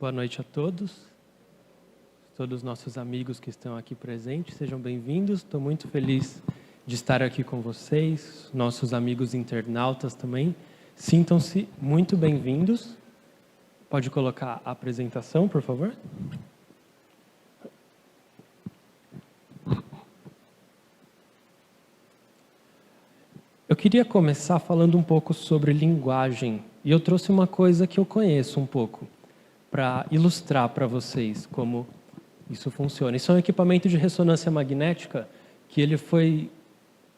Boa noite a todos os nossos amigos que estão aqui presentes, sejam bem-vindos. Estou muito feliz de estar aqui com vocês, nossos amigos internautas também. Sintam-se muito bem-vindos. Pode colocar a apresentação, por favor? Eu queria começar falando um pouco sobre linguagem, e eu trouxe uma coisa que eu conheço um pouco, para ilustrar para vocês como isso funciona. Isso é um equipamento de ressonância magnética que ele foi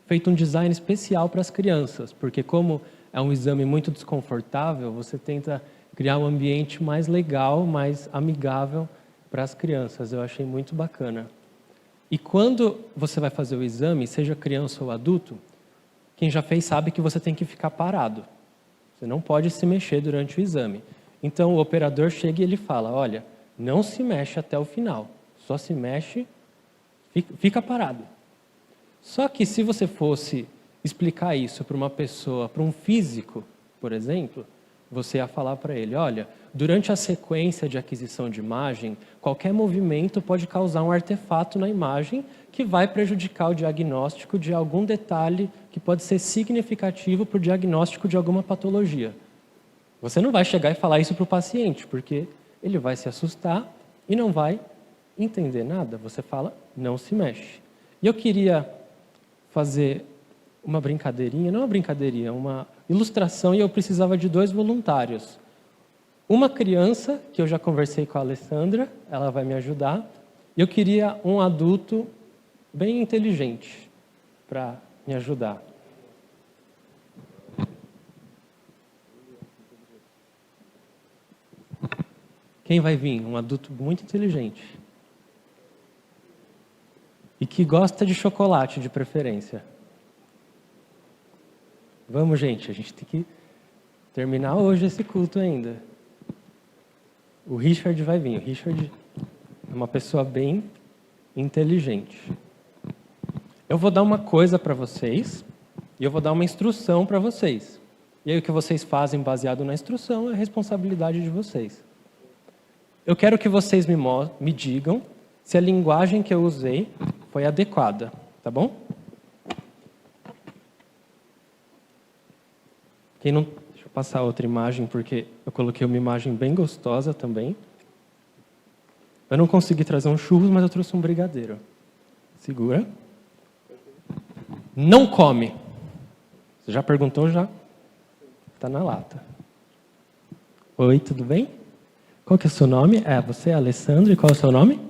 feito um design especial para as crianças, porque como é um exame muito desconfortável, você tenta criar um ambiente mais legal, mais amigável para as crianças. Eu achei muito bacana. E quando você vai fazer o exame, seja criança ou adulto, quem já fez sabe que você tem que ficar parado. Você não pode se mexer durante o exame. Então, o operador chega e ele fala, olha, não se mexe até o final. Só se mexe, fica parado. Só que se você fosse explicar isso para uma pessoa, para um físico, por exemplo, você ia falar para ele, olha, durante a sequência de aquisição de imagem, qualquer movimento pode causar um artefato na imagem que vai prejudicar o diagnóstico de algum detalhe que pode ser significativo para o diagnóstico de alguma patologia. Você não vai chegar e falar isso para o paciente, porque ele vai se assustar e não vai entender nada. Você fala, não se mexe. E eu queria fazer uma brincadeirinha, não uma brincadeirinha, uma ilustração, e eu precisava de 2 voluntários. Uma criança, que eu já conversei com a Alessandra, ela vai me ajudar, e eu queria um adulto bem inteligente para me ajudar. Quem vai vir? Um adulto muito inteligente. E que gosta de chocolate, de preferência. Vamos, gente, a gente tem que terminar hoje esse culto ainda. O Richard vai vir. O Richard é uma pessoa bem inteligente. Eu vou dar uma coisa para vocês e eu vou dar uma instrução para vocês. E aí o que vocês fazem baseado na instrução é responsabilidade de vocês. Eu quero que vocês me digam se a linguagem que eu usei foi adequada, tá bom? Deixa eu passar outra imagem, porque eu coloquei uma imagem bem gostosa também. Eu não consegui trazer um churros, mas eu trouxe um brigadeiro. Segura. Não come. Você já perguntou, já? Está na lata. Oi, tudo bem? Qual que é o seu nome? Você é Alessandra, e qual é o seu nome?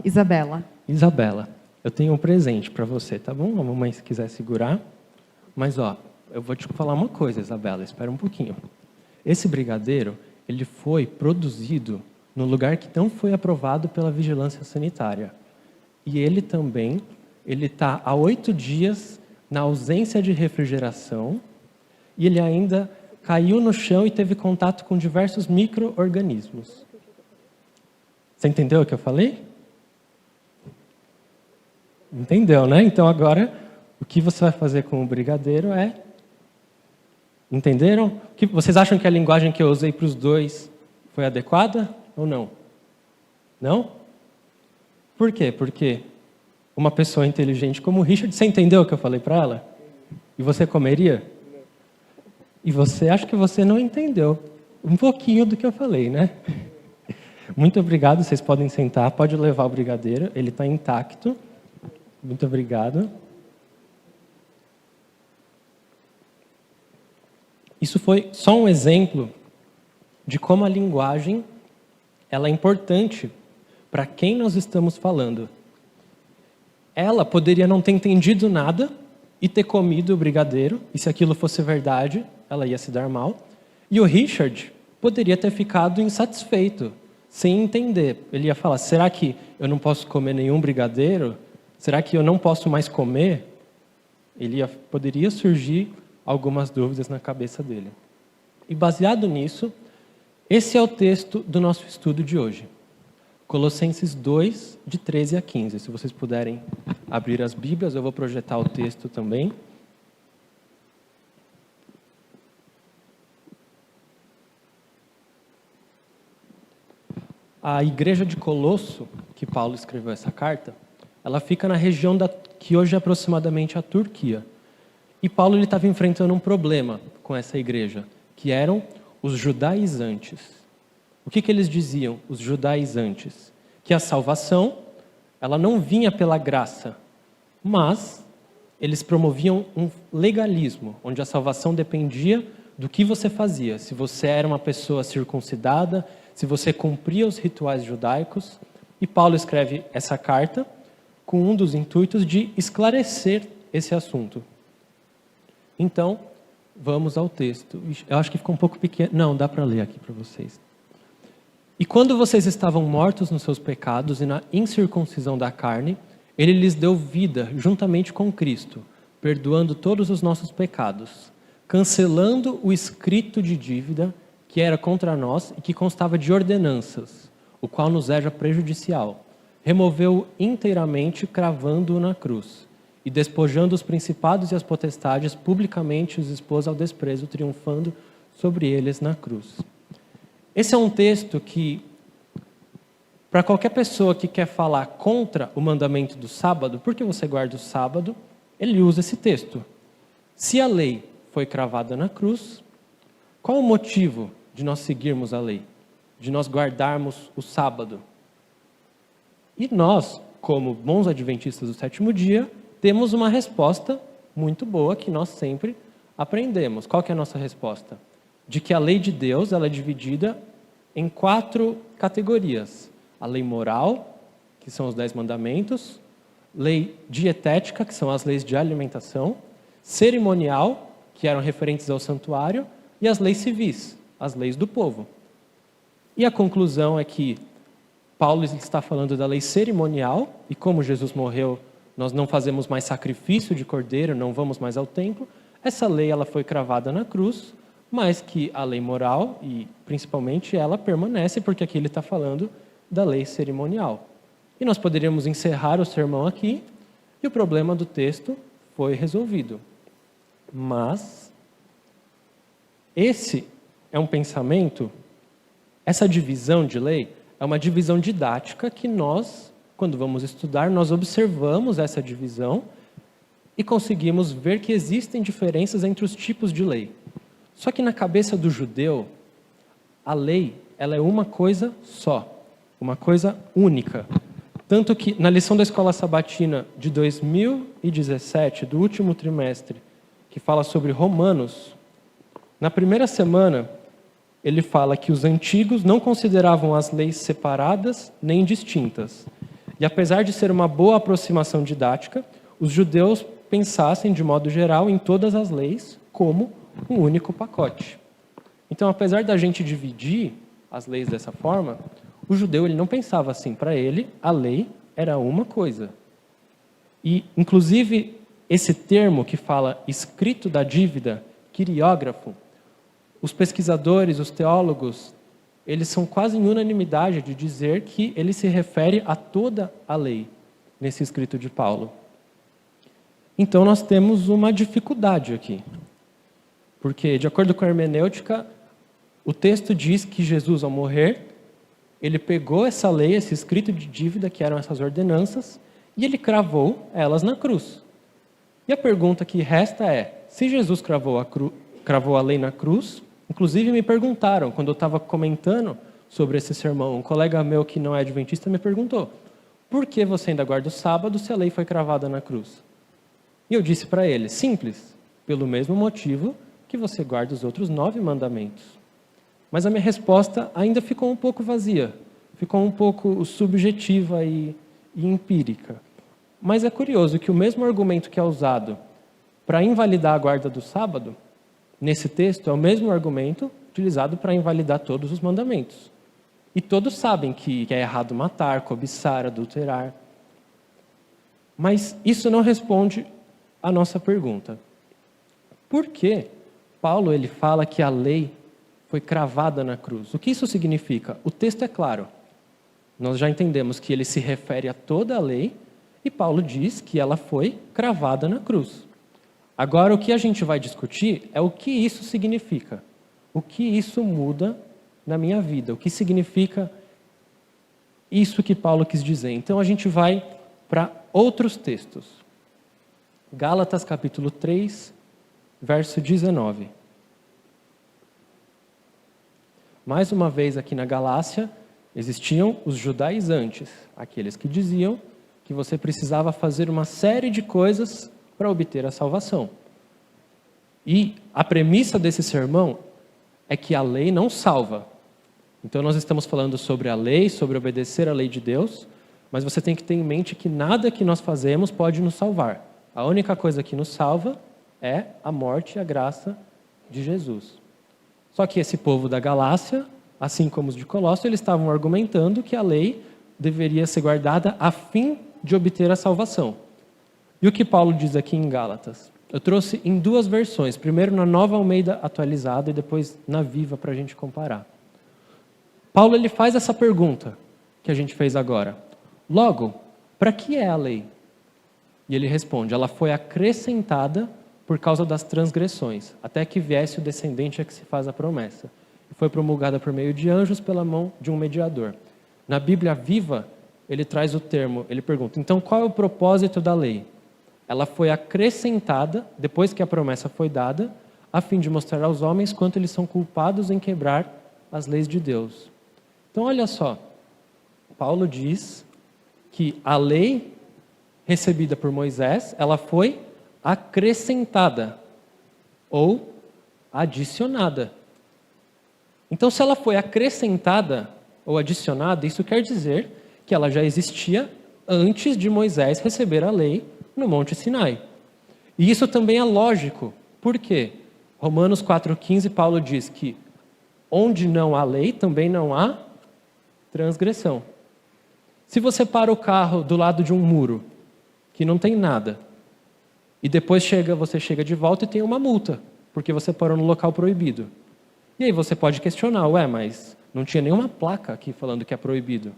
Isabela. Isabela, eu tenho um presente para você, tá bom? A mamãe, se quiser segurar. Mas, eu vou te falar uma coisa, Isabela, espera um pouquinho. Esse brigadeiro, ele foi produzido no lugar que não foi aprovado pela vigilância sanitária. E ele também, ele está há 8 dias na ausência de refrigeração e ele ainda caiu no chão e teve contato com diversos micro-organismos. Você entendeu o que eu falei? Entendeu, né? Então agora, o que você vai fazer com o brigadeiro é... Entenderam? Vocês acham que a linguagem que eu usei para os 2 foi adequada ou não? Não? Por quê? Porque uma pessoa inteligente como o Richard, você entendeu o que eu falei para ela? E você comeria? E você, acho que você não entendeu um pouquinho do que eu falei, né? Muito obrigado, vocês podem sentar, pode levar o brigadeiro, ele está intacto. Muito obrigado. Isso foi só um exemplo de como a linguagem ela é importante para quem nós estamos falando. Ela poderia não ter entendido nada e ter comido o brigadeiro, e se aquilo fosse verdade, ela ia se dar mal. E o Richard poderia ter ficado insatisfeito, sem entender. Ele ia falar, será que eu não posso comer nenhum brigadeiro? Será que eu não posso mais comer? Poderia surgir algumas dúvidas na cabeça dele. E baseado nisso, esse é o texto do nosso estudo de hoje. Colossenses 2, de 13 a 15. Se vocês puderem abrir as Bíblias, eu vou projetar o texto também. A igreja de Colosso, que Paulo escreveu essa carta, ela fica na região que hoje é aproximadamente a Turquia. E Paulo estava enfrentando um problema com essa igreja, que eram os judaizantes. O que eles diziam, os judaizantes? Que a salvação, ela não vinha pela graça, mas eles promoviam um legalismo, onde a salvação dependia do que você fazia. Se você era uma pessoa circuncidada, se você cumpria os rituais judaicos. E Paulo escreve essa carta com um dos intuitos de esclarecer esse assunto. Então, vamos ao texto. Eu acho que ficou um pouco pequeno. Não, dá para ler aqui para vocês. E quando vocês estavam mortos nos seus pecados e na incircuncisão da carne, ele lhes deu vida juntamente com Cristo, perdoando todos os nossos pecados, cancelando o escrito de dívida que era contra nós e que constava de ordenanças, o qual nos era prejudicial. Removeu inteiramente, cravando-o na cruz, e despojando os principados e as potestades, publicamente os expôs ao desprezo, triunfando sobre eles na cruz. Esse é um texto que, para qualquer pessoa que quer falar contra o mandamento do sábado, porque você guarda o sábado, ele usa esse texto. Se a lei foi cravada na cruz, qual o motivo de nós seguirmos a lei? De nós guardarmos o sábado? E nós, como bons adventistas do sétimo dia, temos uma resposta muito boa que nós sempre aprendemos. Qual que é a nossa resposta? De que a lei de Deus ela é dividida em 4 categorias. A lei moral, que são os 10 mandamentos, lei dietética, que são as leis de alimentação, cerimonial, que eram referentes ao santuário, e as leis civis, as leis do povo. E a conclusão é que Paulo está falando da lei cerimonial, e como Jesus morreu, nós não fazemos mais sacrifício de cordeiro, não vamos mais ao templo. Essa lei ela foi cravada na cruz, mas que a lei moral, e principalmente ela permanece, porque aqui ele está falando da lei cerimonial. E nós poderíamos encerrar o sermão aqui, e o problema do texto foi resolvido. Mas esse é um pensamento, essa divisão de lei é uma divisão didática que nós, quando vamos estudar, nós observamos essa divisão e conseguimos ver que existem diferenças entre os tipos de lei. Só que na cabeça do judeu, a lei ela é uma coisa só, uma coisa única. Tanto que na lição da Escola Sabatina de 2017, do último trimestre, que fala sobre Romanos, na primeira semana, ele fala que os antigos não consideravam as leis separadas nem distintas. E apesar de ser uma boa aproximação didática, os judeus pensassem, de modo geral, em todas as leis como um único pacote. Então, apesar da gente dividir as leis dessa forma, o judeu ele não pensava assim. Para ele, a lei era uma coisa. E, inclusive, esse termo que fala escrito da dívida, quiriógrafo, os pesquisadores, os teólogos, eles são quase em unanimidade de dizer que ele se refere a toda a lei nesse escrito de Paulo. Então, nós temos uma dificuldade aqui. Porque, de acordo com a hermenêutica, o texto diz que Jesus, ao morrer, ele pegou essa lei, esse escrito de dívida, que eram essas ordenanças, e ele cravou elas na cruz. E a pergunta que resta é, se Jesus cravou a lei na cruz, inclusive me perguntaram, quando eu estava comentando sobre esse sermão, um colega meu que não é adventista me perguntou, por que você ainda guarda o sábado se a lei foi cravada na cruz? E eu disse para ele, simples, pelo mesmo motivo que você guarda os outros 9 mandamentos. Mas a minha resposta ainda ficou um pouco vazia, ficou um pouco subjetiva e empírica. Mas é curioso que o mesmo argumento que é usado para invalidar a guarda do sábado, nesse texto, é o mesmo argumento utilizado para invalidar todos os mandamentos. E todos sabem que é errado matar, cobiçar, adulterar. Mas isso não responde à nossa pergunta. Por que Paulo ele fala que a lei foi cravada na cruz? O que isso significa? O texto é claro. Nós já entendemos que ele se refere a toda a lei e Paulo diz que ela foi cravada na cruz. Agora, o que a gente vai discutir é o que isso significa. O que isso muda na minha vida? O que significa isso que Paulo quis dizer. Então a gente vai para outros textos. Gálatas capítulo 3, verso 19. Mais uma vez aqui na Galácia, existiam os judaizantes, aqueles que diziam que você precisava fazer uma série de coisas para obter a salvação. E a premissa desse sermão é que a lei não salva. Então nós estamos falando sobre a lei, sobre obedecer à lei de Deus, mas você tem que ter em mente que nada que nós fazemos pode nos salvar. A única coisa que nos salva é a morte e a graça de Jesus. Só que esse povo da Galácia, assim como os de Colossos, eles estavam argumentando que a lei deveria ser guardada a fim de obter a salvação. E o que Paulo diz aqui em Gálatas? Eu trouxe em duas versões, primeiro na Nova Almeida atualizada e depois na Viva para a gente comparar. Paulo ele faz essa pergunta que a gente fez agora. Logo, para que é a lei? E ele responde, ela foi acrescentada por causa das transgressões, até que viesse o descendente a que se faz a promessa. E foi promulgada por meio de anjos pela mão de um mediador. Na Bíblia Viva, ele traz o termo, ele pergunta, então qual é o propósito da lei? Ela foi acrescentada, depois que a promessa foi dada, a fim de mostrar aos homens quanto eles são culpados em quebrar as leis de Deus. Então, olha só, Paulo diz que a lei recebida por Moisés, ela foi acrescentada ou adicionada. Então, se ela foi acrescentada ou adicionada, isso quer dizer que ela já existia antes de Moisés receber a lei no Monte Sinai. E isso também é lógico. Por quê? Romanos 4,15, Paulo diz que onde não há lei, também não há transgressão. Se você para o carro do lado de um muro, que não tem nada, e depois você chega de volta e tem uma multa, porque você parou no local proibido. E aí você pode questionar, mas não tinha nenhuma placa aqui falando que é proibido.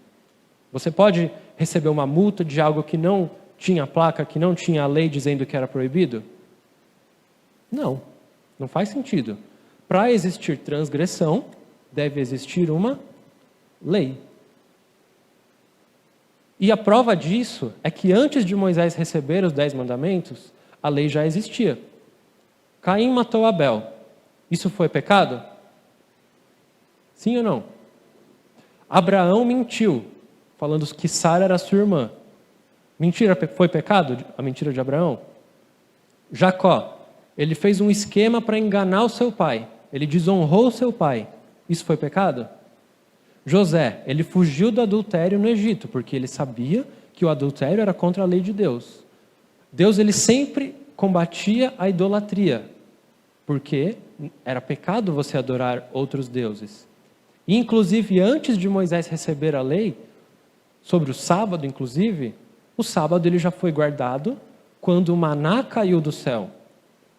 Você pode receber uma multa de algo que não tinha placa, que não tinha a lei dizendo que era proibido? Não, não faz sentido. Para existir transgressão, deve existir uma lei. E a prova disso é que antes de Moisés receber os 10 mandamentos, a lei já existia. Caim matou Abel. Isso foi pecado? Sim ou não? Abraão mentiu, falando que Sara era sua irmã. Mentira foi pecado? A mentira de Abraão? Jacó, ele fez um esquema para enganar o seu pai. Ele desonrou o seu pai. Isso foi pecado? José, ele fugiu do adultério no Egito, porque ele sabia que o adultério era contra a lei de Deus. Deus, ele sempre combatia a idolatria, porque era pecado você adorar outros deuses. E, inclusive, antes de Moisés receber a lei, sobre o sábado, inclusive, o sábado ele já foi guardado quando o maná caiu do céu.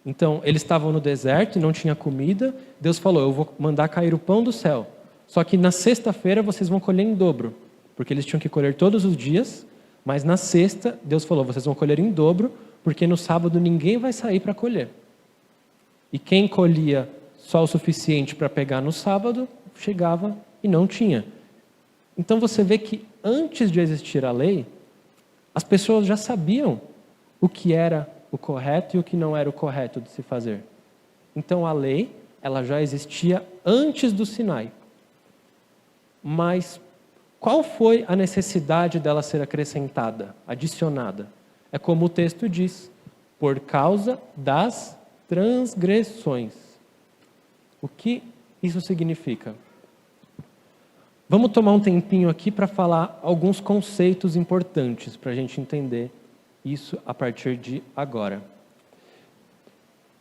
Então, eles estavam no deserto e não tinha comida. Deus falou, eu vou mandar cair o pão do céu. Só que na sexta-feira vocês vão colher em dobro. Porque eles tinham que colher todos os dias. Mas na sexta, Deus falou, vocês vão colher em dobro. Porque no sábado ninguém vai sair para colher. E quem colhia só o suficiente para pegar no sábado, chegava e não tinha. Então você vê que antes de existir a lei, as pessoas já sabiam o que era o correto e o que não era o correto de se fazer. Então a lei, ela já existia antes do Sinai. Mas qual foi a necessidade dela ser acrescentada, adicionada? É como o texto diz, por causa das transgressões. O que isso significa? Vamos tomar um tempinho aqui para falar alguns conceitos importantes para a gente entender isso a partir de agora.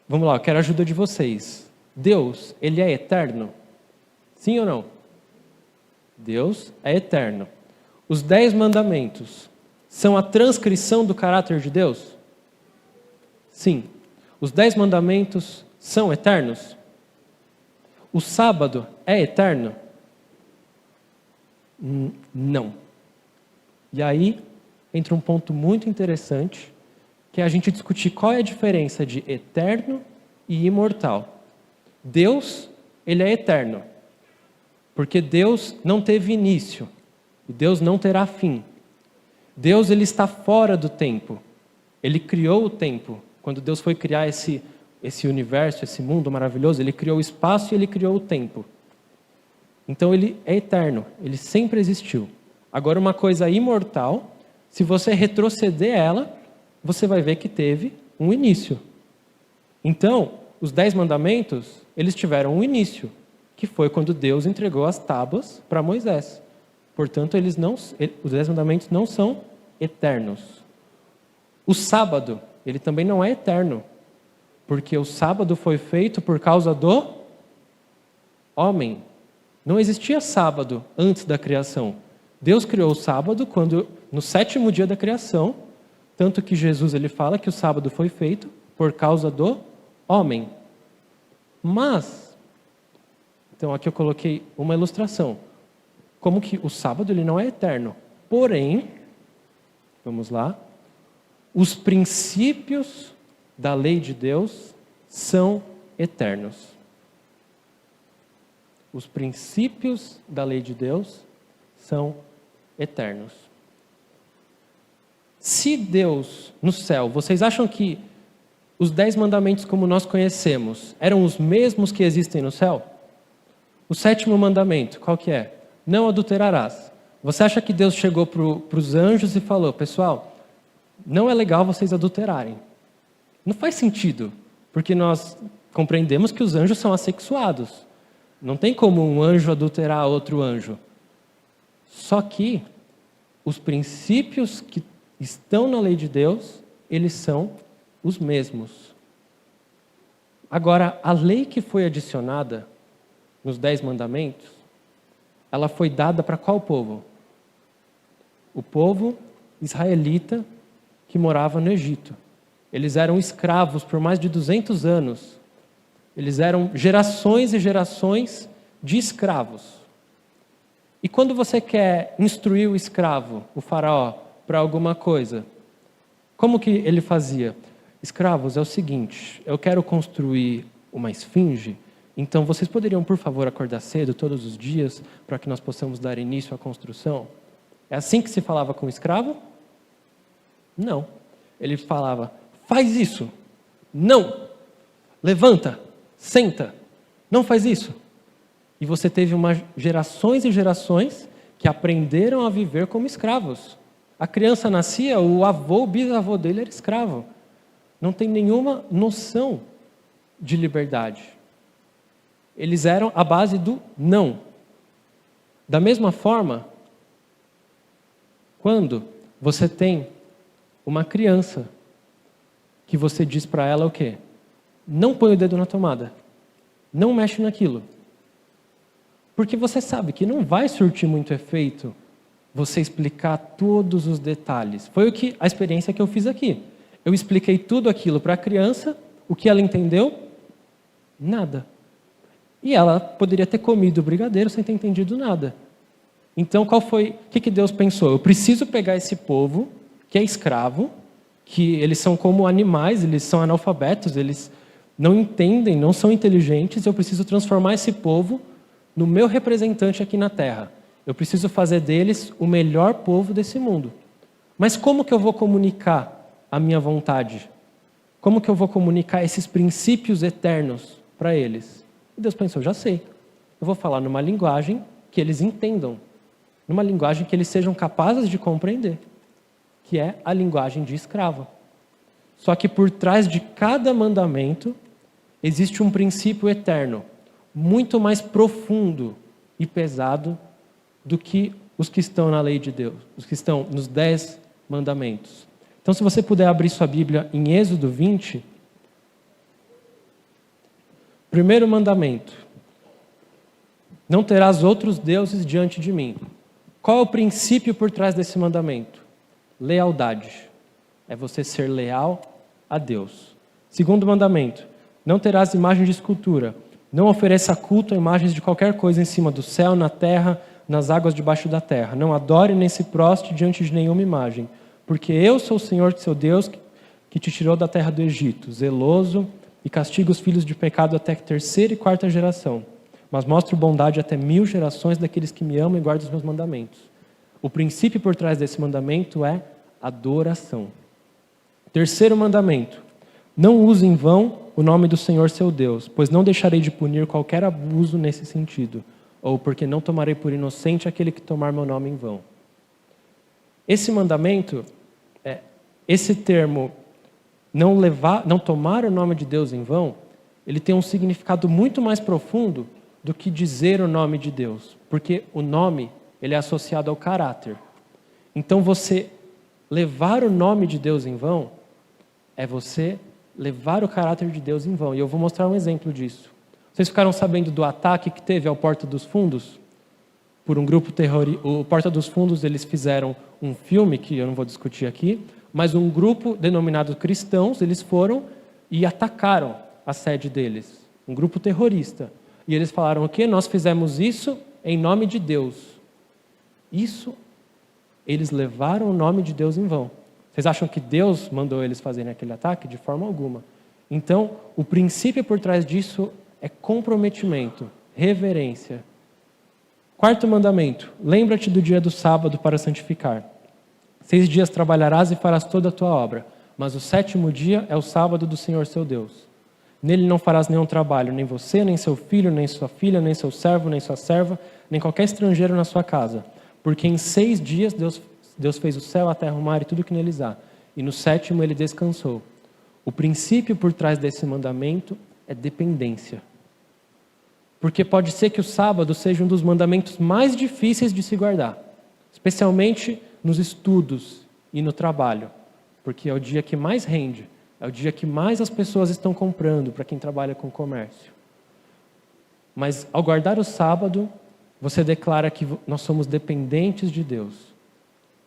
Vamos lá, eu quero a ajuda de vocês. Deus, ele é eterno? Sim ou não? Deus é eterno. Os 10 mandamentos são a transcrição do caráter de Deus? Sim. Os 10 mandamentos são eternos? O sábado é eterno? Não. E aí entra um ponto muito interessante, que é a gente discutir qual é a diferença de eterno e imortal. Deus, ele é eterno, porque Deus não teve início. E Deus não terá fim. Deus, ele está fora do tempo. Ele criou o tempo. Quando Deus foi criar esse universo, esse mundo maravilhoso, ele criou o espaço e ele criou o tempo. Então ele é eterno, ele sempre existiu. Agora, uma coisa imortal, se você retroceder ela, você vai ver que teve um início. Então, os 10 mandamentos, eles tiveram um início, que foi quando Deus entregou as tábuas para Moisés. Portanto, os 10 mandamentos não são eternos. O sábado, ele também não é eterno, porque o sábado foi feito por causa do homem. Não existia sábado antes da criação. Deus criou o sábado no 7º dia da criação, tanto que Jesus ele fala que o sábado foi feito por causa do homem. Mas, então aqui eu coloquei uma ilustração, como que o sábado ele não é eterno. Porém, vamos lá, os princípios da lei de Deus são eternos. Os princípios da lei de Deus são eternos. Se Deus, no céu, vocês acham que os 10 mandamentos como nós conhecemos eram os mesmos que existem no céu? O 7º mandamento, qual que é? Não adulterarás. Você acha que Deus chegou para os anjos e falou, pessoal, não é legal vocês adulterarem? Não faz sentido, porque nós compreendemos que os anjos são assexuados. Não tem como um anjo adulterar outro anjo. Só que os princípios que estão na lei de Deus, eles são os mesmos. Agora, a lei que foi adicionada nos 10 mandamentos, ela foi dada para qual povo? O povo israelita que morava no Egito. Eles eram escravos por mais de 200 anos. Eles eram gerações e gerações de escravos. E quando você quer instruir o escravo, o faraó, para alguma coisa, como que ele fazia? Escravos, é o seguinte, eu quero construir uma esfinge, então vocês poderiam, por favor, acordar cedo todos os dias para que nós possamos dar início à construção? É assim que se falava com o escravo? Não. Ele falava, faz isso. Não. Levanta. Senta. Não faz isso. E você teve gerações e gerações que aprenderam a viver como escravos. A criança nascia, o bisavô dele era escravo. Não tem nenhuma noção de liberdade. Eles eram a base do não. Da mesma forma, quando você tem uma criança que você diz para ela o quê? Não põe o dedo na tomada. Não mexe naquilo. Porque você sabe que não vai surtir muito efeito você explicar todos os detalhes. Foi a experiência que eu fiz aqui. Eu expliquei tudo aquilo para a criança, o que ela entendeu? Nada. E ela poderia ter comido o brigadeiro sem ter entendido nada. Então, o que Deus pensou? Eu preciso pegar esse povo, que é escravo, que eles são como animais, eles são analfabetos, eles não entendem, não são inteligentes, eu preciso transformar esse povo no meu representante aqui na Terra. Eu preciso fazer deles o melhor povo desse mundo. Mas como que eu vou comunicar a minha vontade? Como que eu vou comunicar esses princípios eternos para eles? E Deus pensou, já sei. Eu vou falar numa linguagem que eles entendam. Numa linguagem que eles sejam capazes de compreender. Que é a linguagem de escravo. Só que por trás de cada mandamento existe um princípio eterno, muito mais profundo e pesado do que os que estão na lei de Deus, os que estão nos 10 mandamentos. Então, se você puder abrir sua Bíblia em Êxodo 20, primeiro mandamento, não terás outros deuses diante de mim. Qual é o princípio por trás desse mandamento? Lealdade. É você ser leal a Deus. Segundo mandamento, não terás imagem de escultura. Não ofereça culto a imagens de qualquer coisa em cima do céu, na terra, nas águas debaixo da terra. Não adore nem se proste diante de nenhuma imagem. Porque eu sou o Senhor, seu Deus, que te tirou da terra do Egito, zeloso, e castiga os filhos de pecado até a 3ª e 4ª geração. Mas mostro bondade até 1000 gerações daqueles que me amam e guardam os meus mandamentos. O princípio por trás desse mandamento é adoração. Terceiro mandamento: não use em vão o nome do Senhor seu Deus, pois não deixarei de punir qualquer abuso nesse sentido, ou porque não tomarei por inocente aquele que tomar meu nome em vão. Esse mandamento, esse termo, não tomar o nome de Deus em vão, ele tem um significado muito mais profundo do que dizer o nome de Deus, porque o nome, ele é associado ao caráter. Então você levar o nome de Deus em vão é você levar o caráter de Deus em vão. E eu vou mostrar um exemplo disso. Vocês ficaram sabendo do ataque que teve ao Porta dos Fundos? Por um grupo terrorista. O Porta dos Fundos, eles fizeram um filme, que eu não vou discutir aqui, mas um grupo denominado cristãos, eles foram e atacaram a sede deles. Um grupo terrorista. E eles falaram o quê? Nós fizemos isso em nome de Deus. Isso, eles levaram o nome de Deus em vão. Vocês acham que Deus mandou eles fazerem aquele ataque? De forma alguma. Então, o princípio por trás disso é comprometimento, reverência. Quarto mandamento: lembra-te do dia do sábado para santificar. 6 dias trabalharás e farás toda a tua obra, mas o 7º dia é o sábado do Senhor seu Deus. Nele não farás nenhum trabalho, nem você, nem seu filho, nem sua filha, nem seu servo, nem sua serva, nem qualquer estrangeiro na sua casa. Porque em 6 dias Deus fez o céu, a terra, o mar e tudo que neles há. E no 7º ele descansou. O princípio por trás desse mandamento é dependência. Porque pode ser que o sábado seja um dos mandamentos mais difíceis de se guardar. Especialmente nos estudos e no trabalho. Porque é o dia que mais rende. É o dia que mais as pessoas estão comprando para quem trabalha com comércio. Mas ao guardar o sábado, você declara que nós somos dependentes de Deus.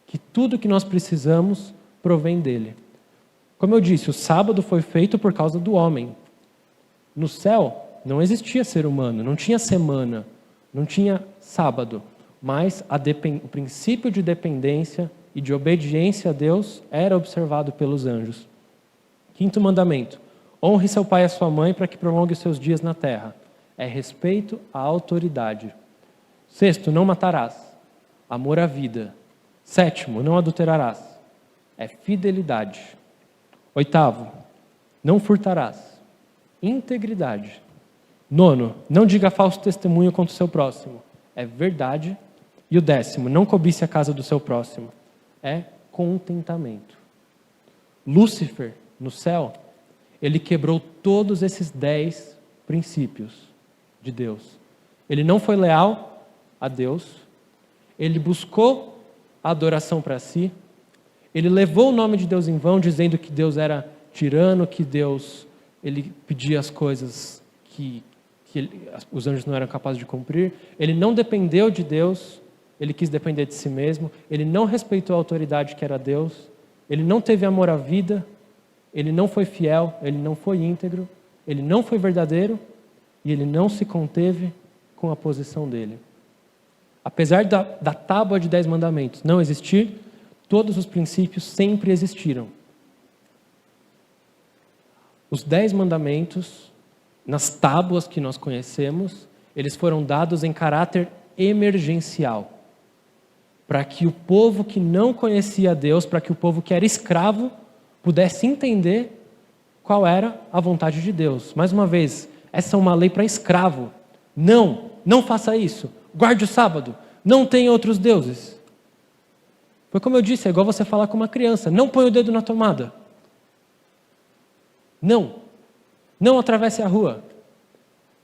Que tudo que nós precisamos provém dele. Como eu disse, o sábado foi feito por causa do homem. No céu não existia ser humano, não tinha semana, não tinha sábado. Mas o princípio de dependência e de obediência a Deus era observado pelos anjos. 5º mandamento: honre seu pai e a sua mãe para que prolongue os seus dias na terra. É respeito à autoridade. 6º, não matarás. Amor à vida. 7º, não adulterarás. É fidelidade. 8º, não furtarás. Integridade. 9º, não diga falso testemunho contra o seu próximo. É verdade. E o 10º, não cobice a casa do seu próximo. É contentamento. Lúcifer, no céu, ele quebrou todos esses 10 princípios de Deus. Ele não foi leal a Deus. Ele buscou a adoração para si. Ele levou o nome de Deus em vão, dizendo que Deus era tirano, que Deus ele pedia as coisas que os anjos não eram capazes de cumprir. Ele não dependeu de Deus, ele quis depender de si mesmo. Ele não respeitou a autoridade que era Deus. Ele não teve amor à vida. Ele não foi fiel, ele não foi íntegro. Ele não foi verdadeiro e ele não se conteve com a posição dele. Apesar da tábua de 10 mandamentos não existir, todos os princípios sempre existiram. Os 10 mandamentos, nas tábuas que nós conhecemos, eles foram dados em caráter emergencial. Para que o povo que não conhecia Deus, para que o povo que era escravo, pudesse entender qual era a vontade de Deus. Mais uma vez, essa é uma lei para escravo. Não faça isso. Guarde o sábado. Não tenha outros deuses. Foi como eu disse, é igual você falar com uma criança. Não põe o dedo na tomada. Não atravesse a rua.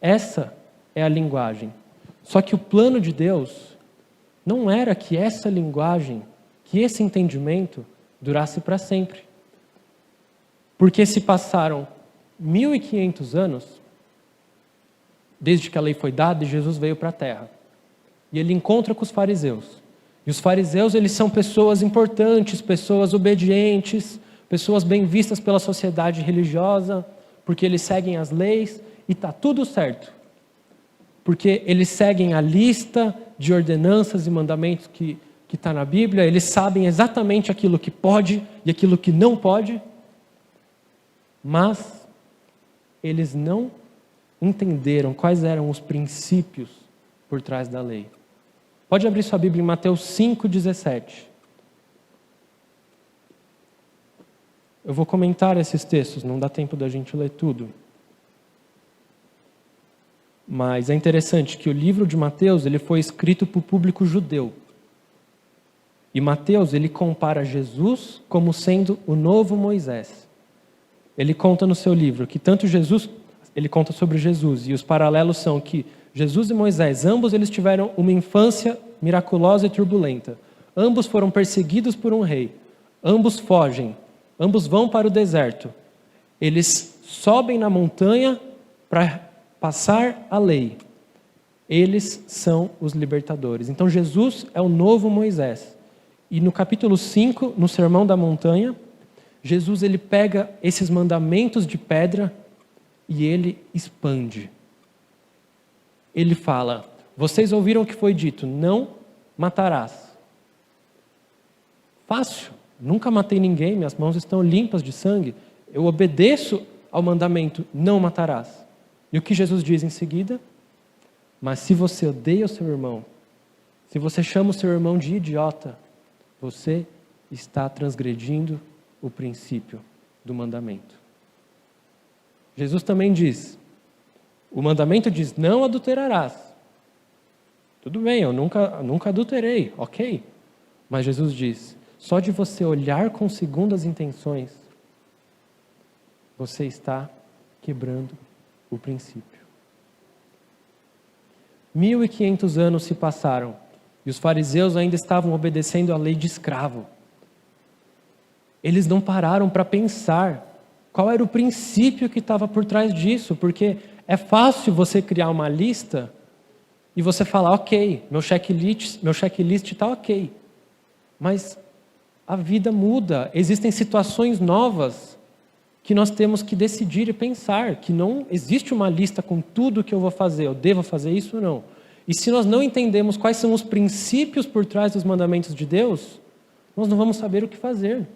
Essa é a linguagem. Só que o plano de Deus não era que essa linguagem, que esse entendimento durasse para sempre. Porque se passaram 1.500 anos, desde que a lei foi dada e Jesus veio para a terra. E ele encontra com os fariseus. E os fariseus, eles são pessoas importantes, pessoas obedientes, pessoas bem vistas pela sociedade religiosa, porque eles seguem as leis e está tudo certo. Porque eles seguem a lista de ordenanças e mandamentos que está na Bíblia, eles sabem exatamente aquilo que pode e aquilo que não pode, mas eles não entenderam quais eram os princípios por trás da lei. Pode abrir sua Bíblia em Mateus 5,17. Eu vou comentar esses textos, não dá tempo da gente ler tudo. Mas é interessante que o livro de Mateus ele foi escrito para o público judeu. E Mateus ele compara Jesus como sendo o novo Moisés. Ele conta no seu livro que tanto Jesus, ele conta sobre Jesus, e os paralelos são que Jesus e Moisés, ambos eles tiveram uma infância miraculosa e turbulenta. Ambos foram perseguidos por um rei. Ambos fogem. Ambos vão para o deserto. Eles sobem na montanha para passar a lei. Eles são os libertadores. Então Jesus é o novo Moisés. E no capítulo 5, no Sermão da Montanha, Jesus ele pega esses mandamentos de pedra e ele expande. Ele fala: vocês ouviram o que foi dito, não matarás. Fácil, nunca matei ninguém, minhas mãos estão limpas de sangue. Eu obedeço ao mandamento, não matarás. E o que Jesus diz em seguida? Mas se você odeia o seu irmão, se você chama o seu irmão de idiota, você está transgredindo o princípio do mandamento. Jesus também diz, o mandamento diz, não adulterarás. Tudo bem, eu nunca adulterei, ok. Mas Jesus diz, só de você olhar com segundas intenções, você está quebrando o princípio. 1500 anos se passaram e os fariseus ainda estavam obedecendo a lei de escravo. Eles não pararam para pensar qual era o princípio que estava por trás disso, porque é fácil você criar uma lista e você falar, ok, meu checklist está ok. Mas a vida muda, existem situações novas que nós temos que decidir e pensar, que não existe uma lista com tudo que eu vou fazer, eu devo fazer isso ou não. E se nós não entendemos quais são os princípios por trás dos mandamentos de Deus, nós não vamos saber o que fazer.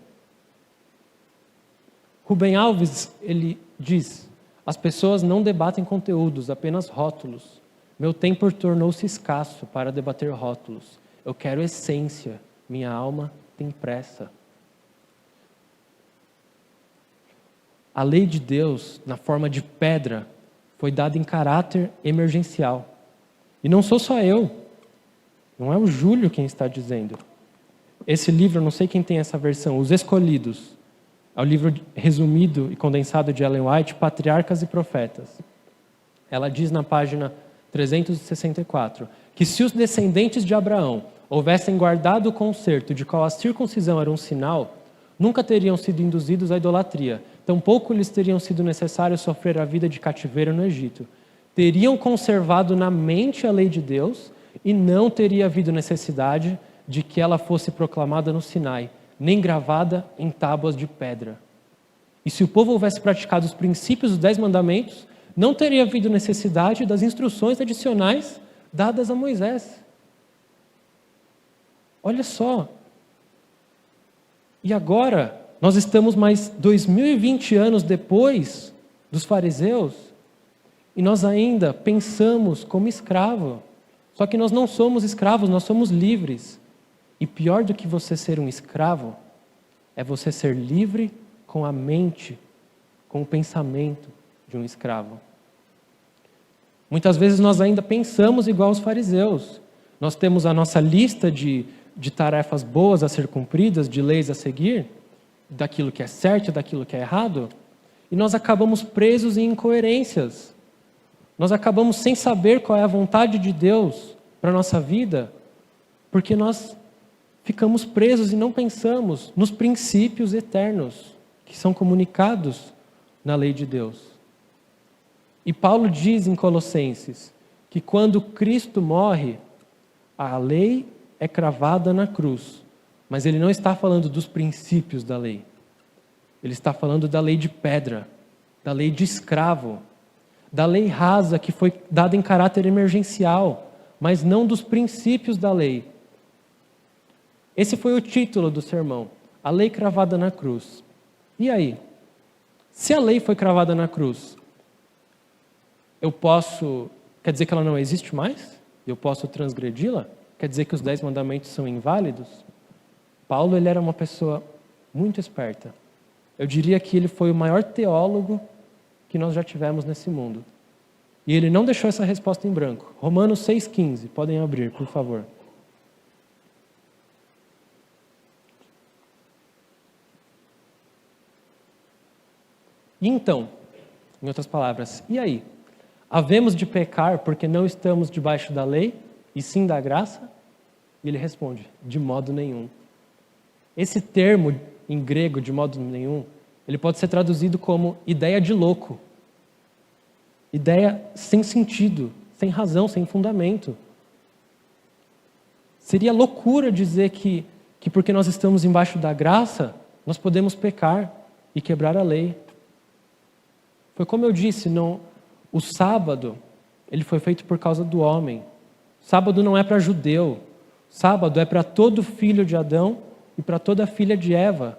Rubem Alves, ele diz, as pessoas não debatem conteúdos, apenas rótulos. Meu tempo tornou-se escasso para debater rótulos. Eu quero essência, minha alma tem pressa. A lei de Deus, na forma de pedra, foi dada em caráter emergencial. E não sou só eu. Não é o Júlio quem está dizendo. Esse livro, eu não sei quem tem essa versão, Os Escolhidos. É o livro resumido e condensado de Ellen White, Patriarcas e Profetas. Ela diz na página 364 que se os descendentes de Abraão houvessem guardado o concerto de qual a circuncisão era um sinal, nunca teriam sido induzidos à idolatria. Tampouco lhes teriam sido necessário sofrer a vida de cativeiro no Egito. Teriam conservado na mente a lei de Deus e não teria havido necessidade de que ela fosse proclamada no Sinai, nem gravada em tábuas de pedra. E se o povo houvesse praticado os princípios dos 10 mandamentos, não teria havido necessidade das instruções adicionais dadas a Moisés. Olha só. E agora, nós estamos mais 2020 anos depois dos fariseus, e nós ainda pensamos como escravo. Só que nós não somos escravos, nós somos livres. E pior do que você ser um escravo, é você ser livre com a mente, com o pensamento de um escravo. Muitas vezes nós ainda pensamos igual os fariseus. Nós temos a nossa lista de tarefas boas a ser cumpridas, de leis a seguir, daquilo que é certo, daquilo que é errado, e nós acabamos presos em incoerências. Nós acabamos sem saber qual é a vontade de Deus para a nossa vida, porque nós ficamos presos e não pensamos nos princípios eternos que são comunicados na lei de Deus. E Paulo diz em Colossenses que quando Cristo morre, a lei é cravada na cruz, mas ele não está falando dos princípios da lei. Ele está falando da lei de pedra, da lei de escravo, da lei rasa que foi dada em caráter emergencial, mas não dos princípios da lei. Esse foi o título do sermão, a lei cravada na cruz. E aí? Se a lei foi cravada na cruz, quer dizer que ela não existe mais? Eu posso transgredi-la? quer dizer que os 10 mandamentos são inválidos? Paulo, ele era uma pessoa muito esperta. Eu diria que ele foi o maior teólogo que nós já tivemos nesse mundo. E ele não deixou essa resposta em branco. Romanos 6,15, podem abrir, por favor. E então, em outras palavras, e aí? Havemos de pecar porque não estamos debaixo da lei, e sim da graça? E ele responde, de modo nenhum. Esse termo em grego, de modo nenhum, ele pode ser traduzido como ideia de louco. Ideia sem sentido, sem razão, sem fundamento. Seria loucura dizer que porque nós estamos embaixo da graça, nós podemos pecar e quebrar a lei. Foi como eu disse, o sábado, ele foi feito por causa do homem. O sábado não é para judeu. O sábado é para todo filho de Adão e para toda filha de Eva.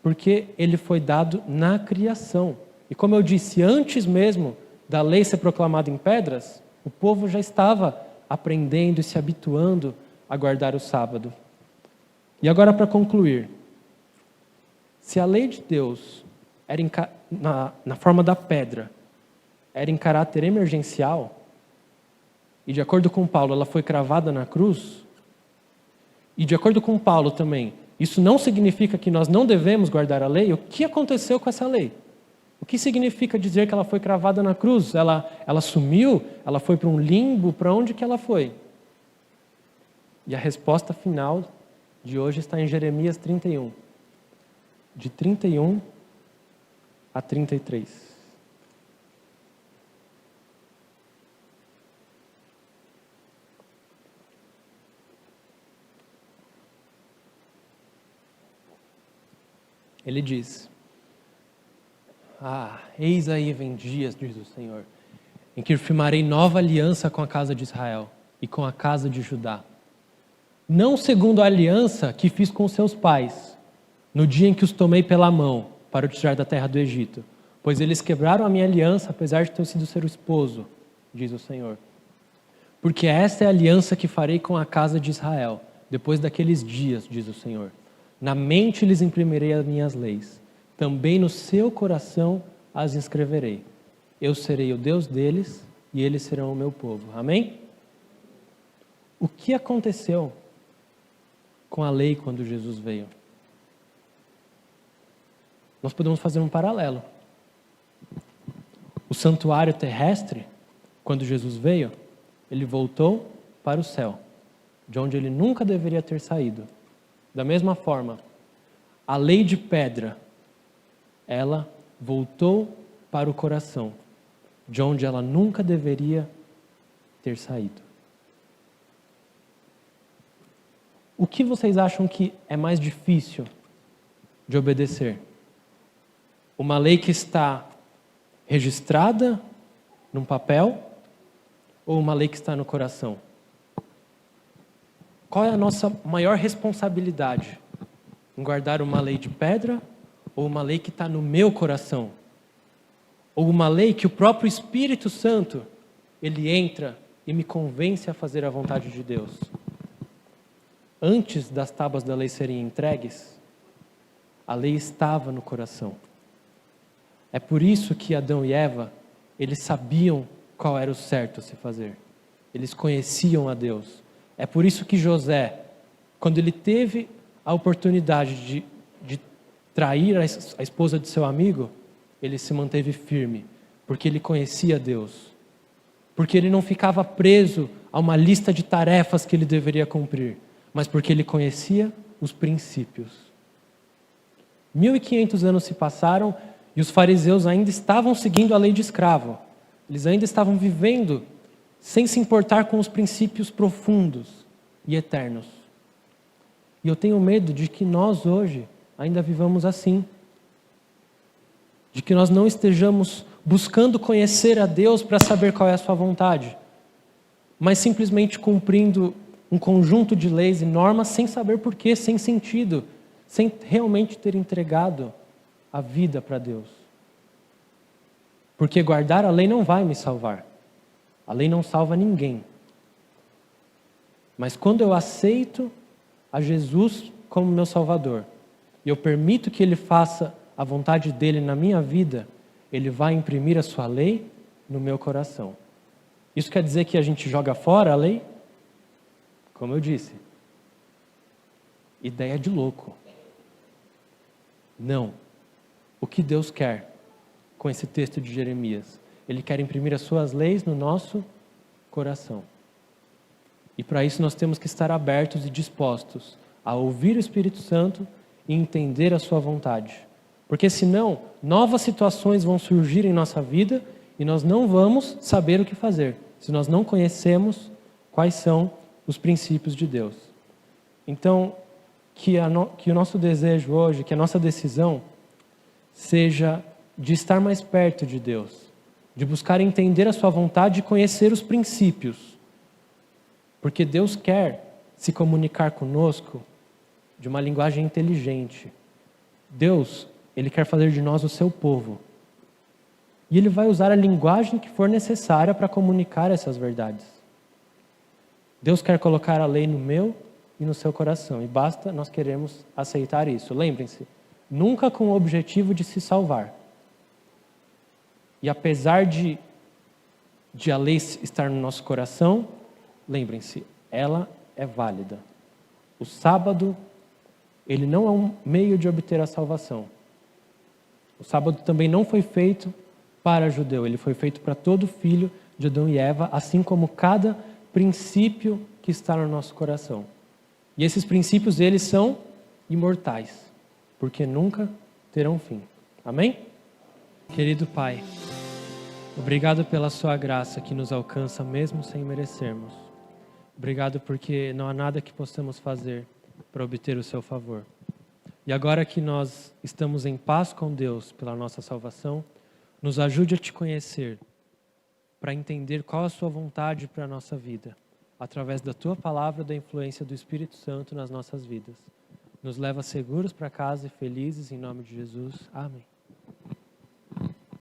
Porque ele foi dado na criação. E como eu disse, antes mesmo da lei ser proclamada em pedras, o povo já estava aprendendo e se habituando a guardar o sábado. E agora, para concluir, se a lei de Deus era na forma da pedra, era em caráter emergencial, e de acordo com Paulo, ela foi cravada na cruz, e de acordo com Paulo também, isso não significa que nós não devemos guardar a lei. O que aconteceu com essa lei? O que significa dizer que ela foi cravada na cruz? Ela sumiu? Ela foi para um limbo? Para onde que ela foi? E a resposta final de hoje está em Jeremias 31. De 31 a 33. Ele diz: eis aí vem dias, diz o Senhor, em que firmarei nova aliança com a casa de Israel e com a casa de Judá. Não segundo a aliança que fiz com seus pais, no dia em que os tomei pela mão para o tirar da terra do Egito, pois eles quebraram a minha aliança, apesar de ter sido seu esposo, diz o Senhor. Porque esta é a aliança que farei com a casa de Israel, depois daqueles dias, diz o Senhor. Na mente lhes imprimirei as minhas leis, também no seu coração as escreverei. Eu serei o Deus deles e eles serão o meu povo. Amém? O que aconteceu com a lei quando Jesus veio? Nós podemos fazer um paralelo. O santuário terrestre, quando Jesus veio, ele voltou para o céu, de onde ele nunca deveria ter saído. Da mesma forma, a lei de pedra, ela voltou para o coração, de onde ela nunca deveria ter saído. O que vocês acham que é mais difícil de obedecer? Uma lei que está registrada num papel ou uma lei que está no coração? Qual é a nossa maior responsabilidade? Em guardar uma lei de pedra ou uma lei que está no meu coração? Ou uma lei que o próprio Espírito Santo, ele entra e me convence a fazer a vontade de Deus? Antes das tábuas da lei serem entregues, a lei estava no coração. É por isso que Adão e Eva, eles sabiam qual era o certo a se fazer. Eles conheciam a Deus. É por isso que José, quando ele teve a oportunidade de trair a esposa de seu amigo, ele se manteve firme, porque ele conhecia Deus. Porque ele não ficava preso a uma lista de tarefas que ele deveria cumprir, mas porque ele conhecia os princípios. 1500 anos se passaram e os fariseus ainda estavam seguindo a lei de escravo. Eles ainda estavam vivendo sem se importar com os princípios profundos e eternos. E eu tenho medo de que nós hoje ainda vivamos assim. De que nós não estejamos buscando conhecer a Deus para saber qual é a sua vontade, mas simplesmente cumprindo um conjunto de leis e normas sem saber porquê, sem sentido, sem realmente ter entregado a vida para Deus. Porque guardar a lei não vai me salvar. A lei não salva ninguém. Mas quando eu aceito a Jesus como meu Salvador, e eu permito que Ele faça a vontade dEle na minha vida, Ele vai imprimir a sua lei no meu coração. Isso quer dizer que a gente joga fora a lei? Como eu disse, ideia de louco. Não. O que Deus quer com esse texto de Jeremias? Ele quer imprimir as suas leis no nosso coração. E para isso nós temos que estar abertos e dispostos a ouvir o Espírito Santo e entender a sua vontade. Porque senão, novas situações vão surgir em nossa vida e nós não vamos saber o que fazer, se nós não conhecemos quais são os princípios de Deus. Então, que o nosso desejo hoje, que a nossa decisão seja de estar mais perto de Deus, de buscar entender a sua vontade e conhecer os princípios. Porque Deus quer se comunicar conosco de uma linguagem inteligente. Deus, Ele quer fazer de nós o seu povo. E Ele vai usar a linguagem que for necessária para comunicar essas verdades. Deus quer colocar a lei no meu e no seu coração. E basta nós queremos aceitar isso. Lembrem-se, nunca com o objetivo de se salvar. E apesar de a lei estar no nosso coração, lembrem-se, ela é válida. O sábado, ele não é um meio de obter a salvação. O sábado também não foi feito para judeu, ele foi feito para todo filho de Adão e Eva, assim como cada princípio que está no nosso coração. E esses princípios, eles são imortais, porque nunca terão fim. Amém? Querido Pai, obrigado pela sua graça que nos alcança mesmo sem merecermos. Obrigado porque não há nada que possamos fazer para obter o seu favor. E agora que nós estamos em paz com Deus pela nossa salvação, nos ajude a te conhecer, para entender qual a sua vontade para a nossa vida, através da tua palavra e da influência do Espírito Santo nas nossas vidas. Nos leva seguros para casa e felizes em nome de Jesus. Amém.